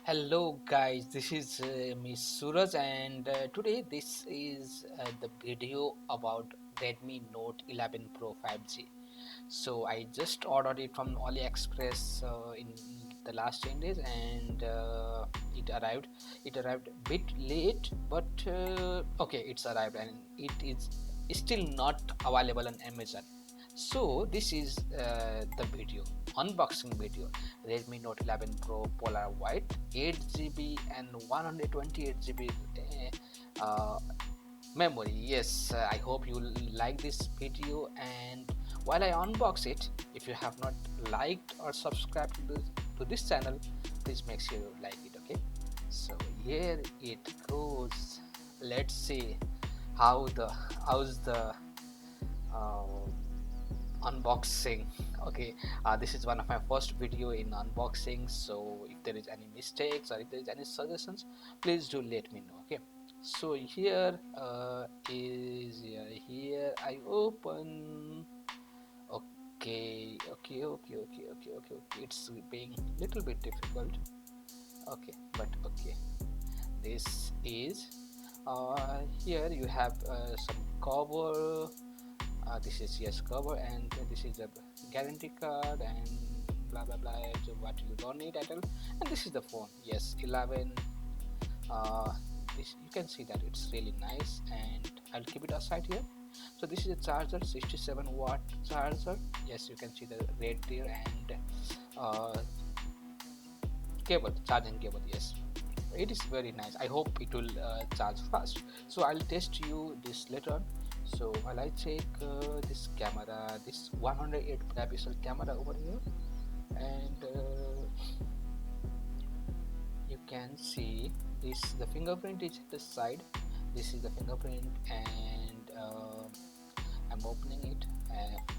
Hello guys, this is Miss Suraj and today this is the video about Redmi Note 11 Pro 5G. So I just ordered it from AliExpress in the last 10 days and it arrived. It arrived a bit late, but okay, it's arrived and it is still not available on Amazon. So this is the video, unboxing video. Redmi Note 11 Pro Polar White, 8 GB and 128 GB uh, memory. Yes, I hope you like this video, and while I unbox it, if you have not liked or subscribed to this channel, please make sure you like it. Okay, so here it goes. Let's see how's the uh, unboxing. Okay, this is one of my first video in unboxing, so if there is any mistakes or if there is any suggestions, please do let me know. Okay, so here here I open. Okay, it's being little bit difficult. Okay, but okay, this is here you have some cover. This is yes cover, and this is the guarantee card and blah blah blah, so what you don't need at all. And this is the phone, yes, 11. uh, this you can see that it's really nice, and I'll keep it aside here. So this is a charger, 67-watt charger. Yes, you can see the red there, and uh, cable, charging cable. Yes, it is very nice. I hope it will charge fast. So I'll test you this later on. So while I check this camera, this 108 megapixel camera over here, and you can see this, the fingerprint is at the side. This is the fingerprint, and I'm opening it,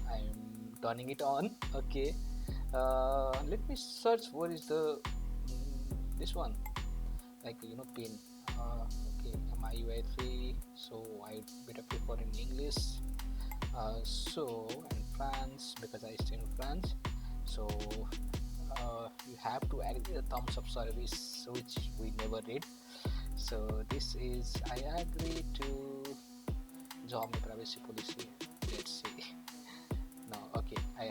I'm turning it on. Okay, let me search what is the this one, like pin. Okay, MIUI 3, so I better prefer in English. So in France, because I stay in France, so you have to add the thumbs up service, which we never did. So this is I agree to Xiaomi privacy policy. Let's see. No, okay, I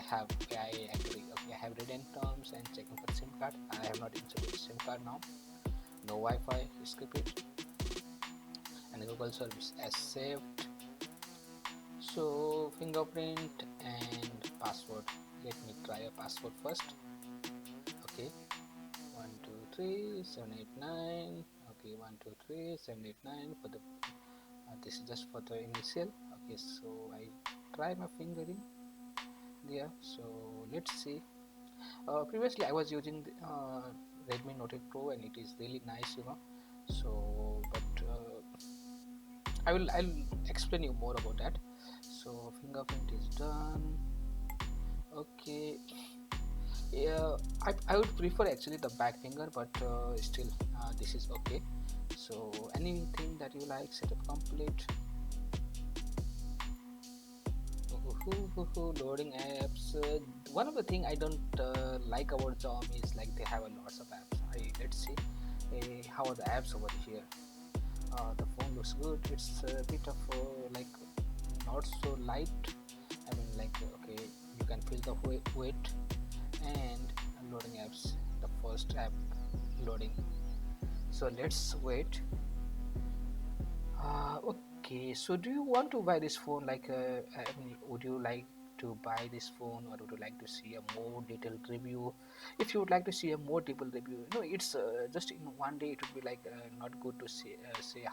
agree. Okay, I have read in terms and checking for SIM card. I have not inserted SIM card now. No Wi-Fi, skip it, and Google service as saved. So fingerprint and password. Let me try a password first. Okay, 123789. Okay, 123789 for the this is just for the initial. Okay, so I try my fingering there. So let's see. Previously I was using the Redmi Note 8 Pro, and it is really nice, so but I'll explain you more about that. So fingerprint is done. Okay, yeah, I would prefer actually the back finger, but still this is okay. So anything that you like, setup complete. Loading apps. One of the thing I don't like about Xiaomi is like they have a lots of apps. Let's see how are the apps over here. The phone looks good. It's a bit of like not so light. I mean, like okay, you can feel the weight. And loading apps, the first app loading. So let's wait. Okay, so do you want to buy this phone? Like, I mean, would you like to buy this phone, or would you like to see a more detailed review? If you would like to see a more detailed review, no, it's just in one day. It would be like not good to say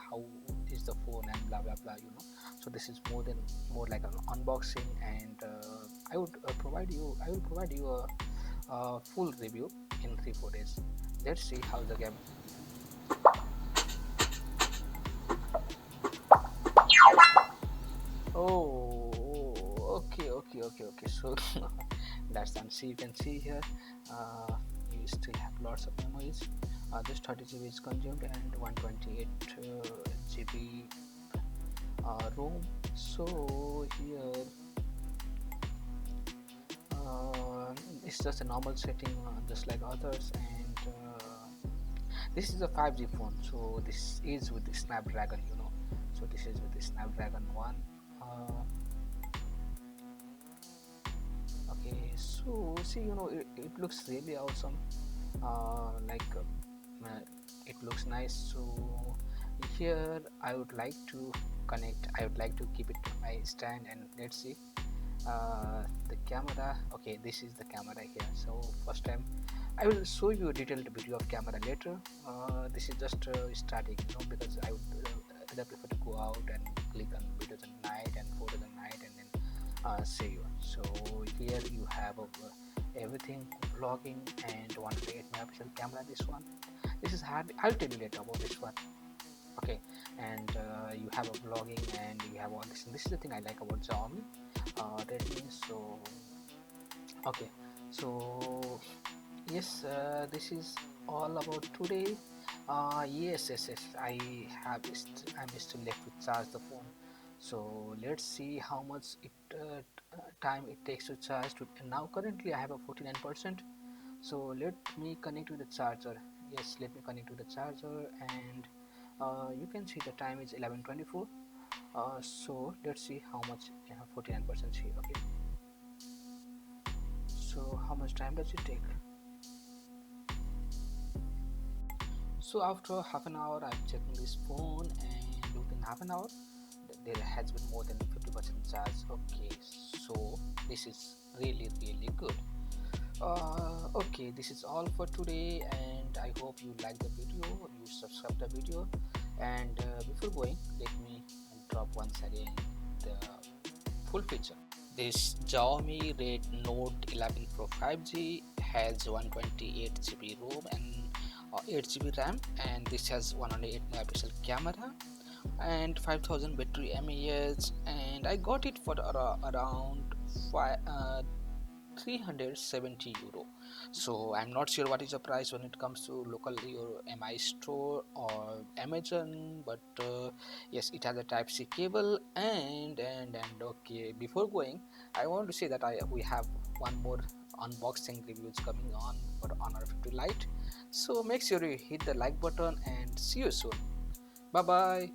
how is the phone and blah blah blah. So this is more like an unboxing, and I would provide you. I will provide you a full review in 3-4 days. Let's see how the game. Okay. So that's done. See, you can see here, you still have lots of memories. Just 30 GB is consumed and 128 GB ROM. So here it's just a normal setting, just like others, and This is a 5G phone, so this is with the Snapdragon, so this is with the Snapdragon one. Okay, so see, it looks really awesome. Like it looks nice. So here I would like to connect. I would like to keep it to my stand, and let's see the camera. Okay, this is the camera here. So first time I will show you a detailed video of camera later. This is just starting, because I would rather prefer to go out and click on videos at night and photos at night, and then see you. So here you have everything, vlogging and 1.8 megapixel camera. This is hard. I'll tell you later about this one. Okay, and you have a vlogging and you have all this. And this is the thing I like about Xiaomi Redmi. So okay, so yes, this is all about today. Yes, I'm still left to charge the phone. So let's see how much time it takes to charge. Now currently I have a 49%. So let me connect with the charger. Yes, let me connect to the charger, and you can see the time is 11:24. So let's see how much 49% here. Okay, so how much time does it take? So after half an hour I'm checking this phone, and within half an hour there has been more than 50% charge. Okay, so this is really good. Okay, this is all for today, and I hope you like the video, you subscribe the video, and before going, let me drop once again the full feature. This Xiaomi Red Note 11 Pro 5G has 128 GB ROM and 8 GB RAM, and this has 108 megapixel camera and 5000 battery mAh, and I got it for around 370 euro. So I'm not sure what is the price when it comes to local your mi store or Amazon, but yes, it has a type C cable, and okay, before going I want to say that we have one more unboxing reviews coming on for Honor 50 Lite. So make sure you hit the like button, and see you soon. Bye bye.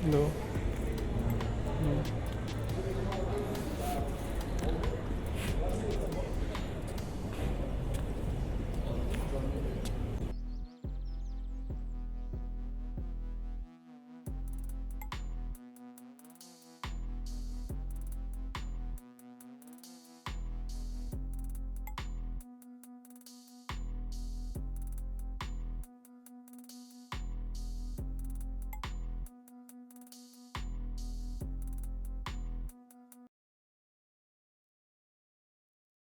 Hello.